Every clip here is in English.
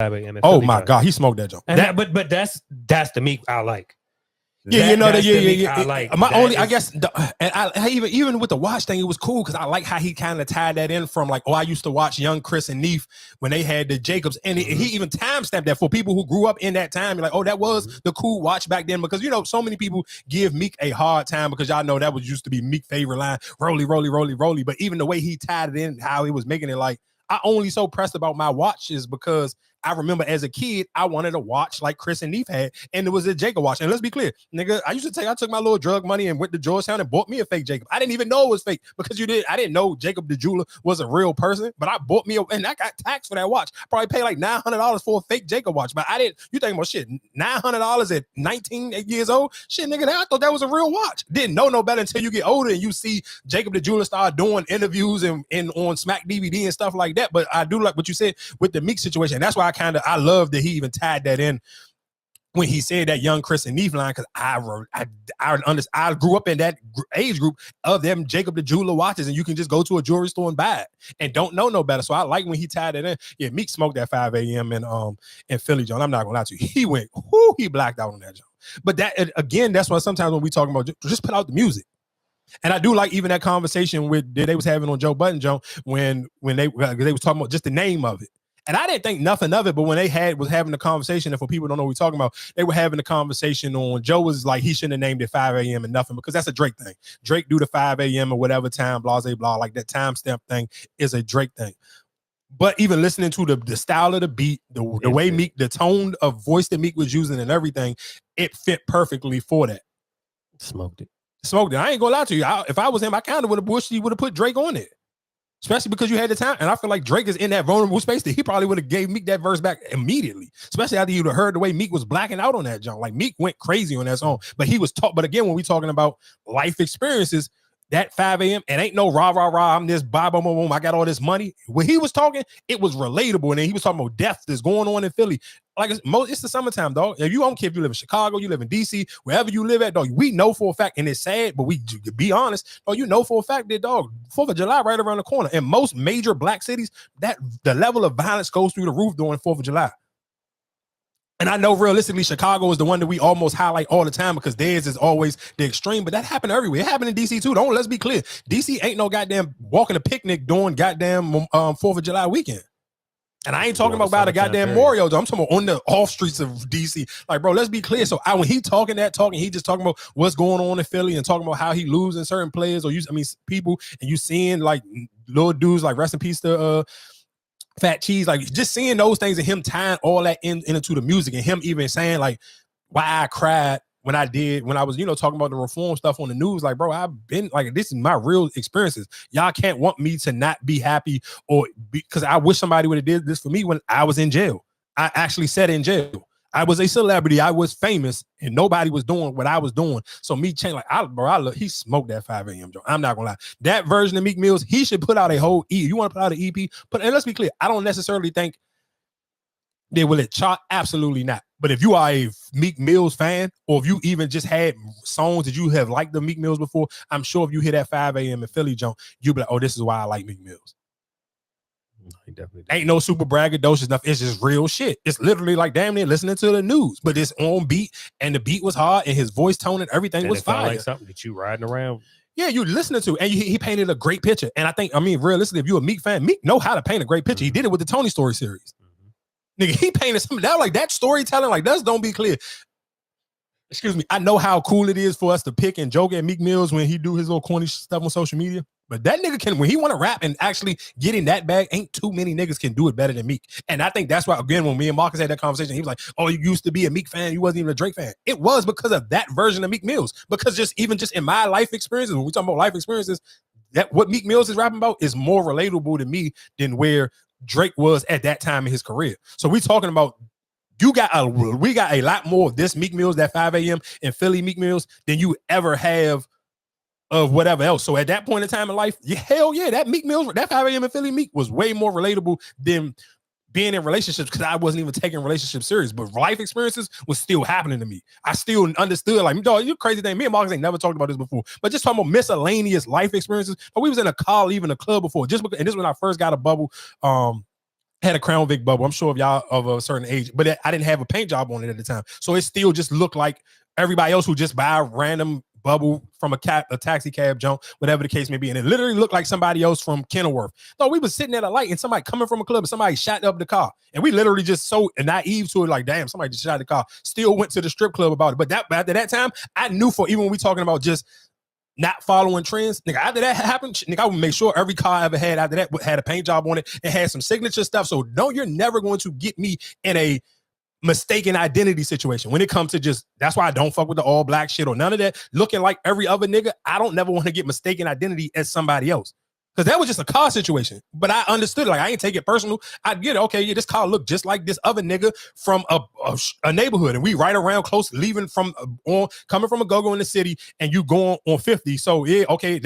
a.m. in Oh Philly my Joint. God, he smoked that joint. And but that's the Meek I like. Yeah, I like. My only, I guess, and I even with the watch thing, it was cool because I like how he kind of tied that in from like, oh, I used to watch Young Chris and Neef when they had the Jacobs, and he even timestamped that for people who grew up in that time. You're like, oh, that was the cool watch back then, because so many people give Meek a hard time because y'all know that was used to be Meek's favorite line, rolly, rolly, rolly, rolly. But even the way he tied it in, how he was making it like, I only so pressed about my watches because I remember as a kid, I wanted a watch like Chris and Neef had, and it was a Jacob watch. And let's be clear, nigga, I took my little drug money and went to Georgetown and bought me a fake Jacob. I didn't even know it was fake because I didn't know Jacob the jeweler was a real person, but I bought me and I got taxed for that watch. I probably paid like $900 for a fake Jacob watch, but I didn't. You think about shit, $900 at 19 years old? Shit, nigga, I thought that was a real watch. Didn't know no better until you get older and you see Jacob the jeweler start doing interviews and on Smack DVD and stuff like that. But I do like what you said with the Meek situation. That's why I love that he even tied that in when he said that Young Chris and Neef line, because I grew up in that age group of them Jacob the jeweler watches, and you can just go to a jewelry store and buy it and don't know no better. So I like when he tied it in. Yeah, Meek smoked that 5 a.m. in Philly, John. I'm not gonna lie to you. He blacked out on that, John. But that again, that's why sometimes when we talking about just put out the music. And I do like even that conversation they was having on Joe Budden, John, when they was talking about just the name of it. And I didn't think nothing of it, but when they was having the conversation, and for people who don't know what we're talking about, they were having the conversation on Joe was like, he shouldn't have named it 5 a.m. and nothing, because that's a Drake thing. Drake do the 5 a.m. or whatever time, blah, blah, blah, like that timestamp thing is a Drake thing. But even listening to the style of the beat, the way Meek, the tone of voice that Meek was using and everything, it fit perfectly for that. Smoked it. I ain't gonna lie to you. If I was him, I kind of would have wished he would have put Drake on it. Especially because you had the time. And I feel like Drake is in that vulnerable space that he probably would have gave Meek that verse back immediately. Especially after you'd have heard the way Meek was blacking out on that jump. Like Meek went crazy on that song. But he was but again, when we talking about life experiences, that 5 a.m. and ain't no rah, rah, rah, I'm this, boom, boom, boom, I got all this money. When he was talking, it was relatable. And then he was talking about death that's going on in Philly. Like it's the summertime, dog. If you don't care if you live in Chicago, you live in DC, wherever you live at, dog, we know for a fact, and it's sad, but we be honest, dog, you know for a fact that, dog, 4th of July right around the corner. In most major black cities, that the level of violence goes through the roof during 4th of July. And I know realistically, Chicago is the one that we almost highlight all the time because theirs is always the extreme, but that happened everywhere. It happened in DC too. Let's be clear. DC ain't no goddamn walking a picnic during goddamn 4th of July weekend. And I ain't talking about a goddamn memorial, though. I'm talking about on the off streets of DC. Like, bro, let's be clear. So when he talking, he just talking about what's going on in Philly and talking about how he losing certain players people, and you seeing like little dudes like rest in peace to Fat Cheese, like just seeing those things and him tying all that into the music and him even saying like why I cried when I was, talking about the reform stuff on the news. Like, bro, I've been like, this is my real experiences. Y'all can't want me to not be happy because I wish somebody would have did this for me when I was in jail. I actually sat in jail. I was a celebrity. I was famous, and nobody was doing what I was doing. So me change, like, he smoked that 5 a.m. joint. I'm not gonna lie. That version of Meek Mills, he should put out a whole EP. You want to put out an EP? And let's be clear, I don't necessarily think they will it chart. Absolutely not. But if you are a Meek Mills fan, or if you even just had songs that you have liked the Meek Mills before, I'm sure if you hear that 5 a.m. in Philly joint, you'll be like, oh, this is why I like Meek Mills. He definitely ain't no super braggadocious stuff. It's just real shit. It's literally like damn near listening to the news, but it's on beat, and the beat was hard, and his voice tone and everything was fire. Like something that you riding around. Yeah, you listening to, and he painted a great picture. And realistically, if you're a Meek fan, Meek know how to paint a great picture. He did it with the Tony Story series. Nigga, he painted something that like that storytelling. Like, don't be clear. Excuse me. I know how cool it is for us to pick and joke at Meek Mills when he do his little corny stuff on social media. But that nigga can, when he want to rap and actually get in that bag, ain't too many niggas can do it better than Meek. And I think that's why, again, when me and Marcus had that conversation, he was like, oh, you used to be a Meek fan. You wasn't even a Drake fan. It was because of that version of Meek Mills. Because just in my life experiences, when we talk about life experiences, that what Meek Mills is rapping about is more relatable to me than where Drake was at that time in his career. So we talking about, we got a lot more of this Meek Mills, that 5 a.m. and Philly Meek Mills than you ever have of whatever else. So at that point in time in life, hell yeah, that Meek Mills, that 5 a.m. and Philly Meek was way more relatable than being in relationships, because I wasn't even taking relationships serious. But life experiences was still happening to me. I still understood, like, dog, you crazy thing. Me and Marcus ain't never talked about this before, but just talking about miscellaneous life experiences. But we was in a car, leaving a club before, just because, and this was when I first got a bubble. had a Crown Vic bubble. I'm sure of y'all of a certain age, but I didn't have a paint job on it at the time. So it still just looked like everybody else who just buy a random bubble from a taxi cab jump, whatever the case may be. And it literally looked like somebody else from Kenilworth. So we was sitting at a light and somebody coming from a club and somebody shot up the car. And we literally just so naive to it, like, damn, somebody just shot the car. Still went to the strip club about it. But after that time, I knew even when we talking about just not following trends, nigga, after that happened, nigga, I would make sure every car I ever had after that had a paint job on it and had some signature stuff. So you're never going to get me in a mistaken identity situation when it comes to that's why I don't fuck with the all black shit or none of that. Looking like every other nigga, I don't never want to get mistaken identity as somebody else. Because that was just a car situation. But I understood it. Like, I ain't take it personal. I get it. Okay, yeah, this car looked just like this other nigga from a neighborhood. And we right around close, leaving from coming from a go-go in the city, and you going on 50. So, yeah, okay,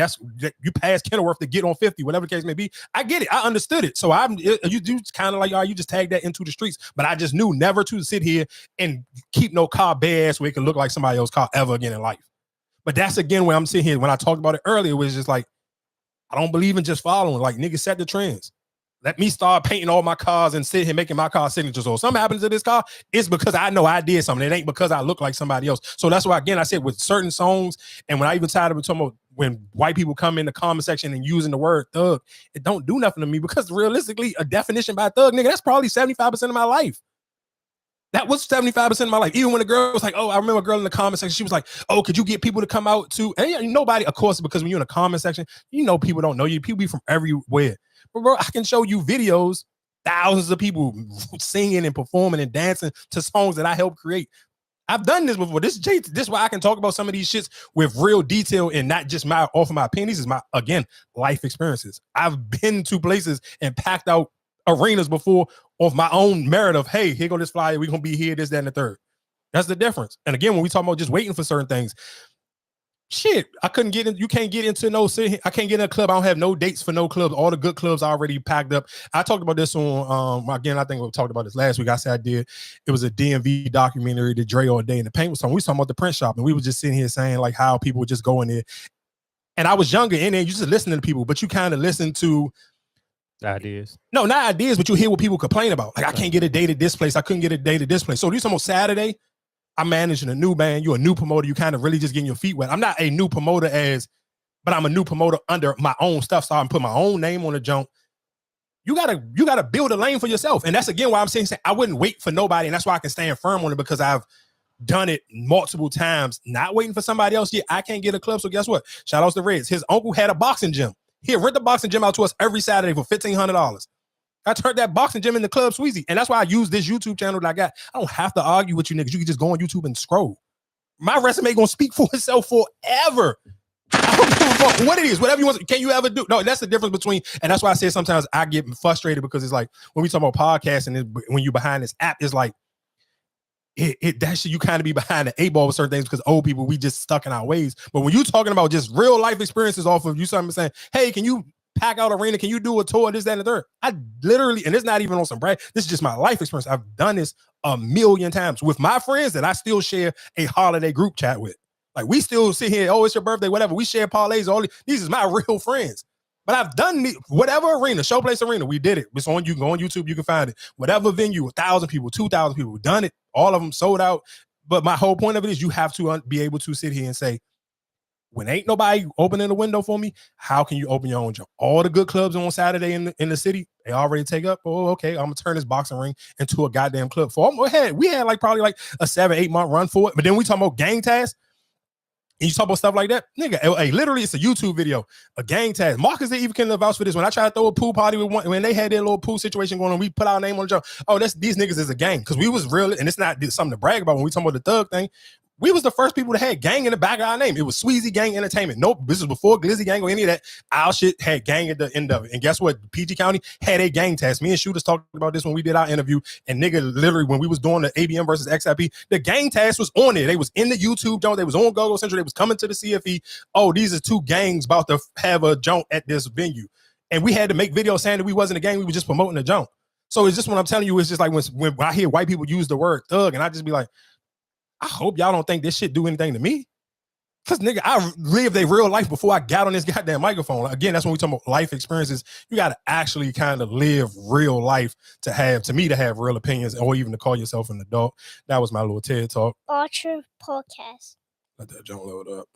you pass Kenilworth to get on 50, whatever the case may be. I get it. I understood it. So, you do kind of like, you just tag that into the streets. But I just knew never to sit here and keep no car bare ass where it can look like somebody else's car ever again in life. But that's, again, where I'm sitting here. When I talked about it earlier, it was just like, I don't believe in just following. Like, niggas set the trends. Let me start painting all my cars and sit here making my car signatures. Or something happens to this car, it's because I know I did something. It ain't because I look like somebody else. So that's why, again, I said with certain songs, and when I even tired of talking about when white people come in the comment section and using the word thug, it don't do nothing to me, because realistically, a definition by thug, nigga, that's probably 75% of my life. That was 75% of my life. Even when a girl was like, oh, I remember a girl in the comment section, she was like, oh, could you get people to come out to, and nobody, of course, because when you're in the comment section, people don't know you. People be from everywhere. But bro, I can show you videos, thousands of people singing and performing and dancing to songs that I helped create. I've done this before. This is why I can talk about some of these shits with real detail and not just off of my opinion. This is my, again, life experiences. I've been to places and packed out arenas before of my own merit of, hey, here go this flyer, we're gonna be here, this, that, and the third. That's the difference. And again, when we talk about just waiting for certain things, shit, I couldn't get in. You can't get into no city. I can't get in a club. I don't have no dates for no clubs. All the good clubs are already packed up. I talked about this on again, I think we talked about this last week. I said I did. It was a DMV documentary, the Dre All Day in the Paint was talking. We was talking about the print shop, and we were just sitting here saying like how people would just go in there. And I was younger in there, you just listening to people, but you kind of listen to ideas. No, not ideas, but you hear what people complain about. Like, I can't get a date at this place. I couldn't get a date at this place. So these almost Saturday, I'm managing a new band. You're a new promoter. You kind of really just getting your feet wet. I'm not a new promoter but I'm a new promoter under my own stuff. So I can put my own name on the jump. You gotta build a lane for yourself. And that's again why I'm saying I wouldn't wait for nobody. And that's why I can stand firm on it, because I've done it multiple times, not waiting for somebody else. Yeah, I can't get a club. So guess what? Shout out to Reds. His uncle had a boxing gym. He'll rent the boxing gym out to us every Saturday for $1,500. I turned that boxing gym into Club Sweezy. And that's why I use this YouTube channel that I got. I don't have to argue with you niggas. You can just go on YouTube and scroll. My resume gonna speak for itself forever. I don't give a fuck what it is, whatever you want. Can you ever do? No, that's the difference between, and that's why I say sometimes I get frustrated, because it's like when we talk about podcasting, when you behind this app, it's like that shit, you kind of be behind the 8 ball with certain things, because old people, we just stuck in our ways. But when you talking about just real life experiences off of you, something saying, hey, can you pack out arena? Can you do a tour? This, that, and the third. I literally, and it's not even on some brag. This is just my life experience. I've done this a million times with my friends that I still share a holiday group chat with. Like, we still sit here, oh, it's your birthday, whatever. We share parlays. These is my real friends. But I've done whatever arena, Showplace Arena, we did it. It's on you. Go on YouTube, you can find it. Whatever venue, 1,000 people, 2,000 people, done it. All of them sold out. But my whole point of it is you have to be able to sit here and say, when ain't nobody opening the window for me, how can you open your own job? All the good clubs on Saturday in the city, they already take up. Oh, okay, I'm gonna turn this boxing ring into a goddamn club. We had probably like a 7-8 month run for it. But then we talking about gang tasks. And you talk about stuff like that, nigga. Hey, literally, it's a YouTube video, a gang tag. Marcus didn't even can vouch for this. When I tried to throw a pool party with when they had their little pool situation going on, we put our name on the job. Oh, these niggas is a gang, because we was real, and it's not something to brag about when we talking about the thug thing. We was the first people that had gang in the back of our name. It was Sweezy Gang Entertainment. Nope, this was before Glizzy Gang or any of that. Our shit had gang at the end of it. And guess what? PG County had a gang test. Me and Shooters talked about this when we did our interview. And nigga, literally, when we was doing the ABM versus XIP, the gang test was on there. They was in the YouTube joint. They was on Go Central. They was coming to the CFE. Oh, these are two gangs about to have a joint at this venue. And we had to make videos saying that we wasn't a gang. We were just promoting the joint. So it's just what I'm telling you. It's just like when I hear white people use the word thug, and I just be like, I hope y'all don't think this shit do anything to me. Cause nigga, I lived a real life before I got on this goddamn microphone. Again, that's when we talk about life experiences. You got to actually kind of live real life to have real opinions, or even to call yourself an adult. That was my little TED talk. Archer podcast. Let that jump load up.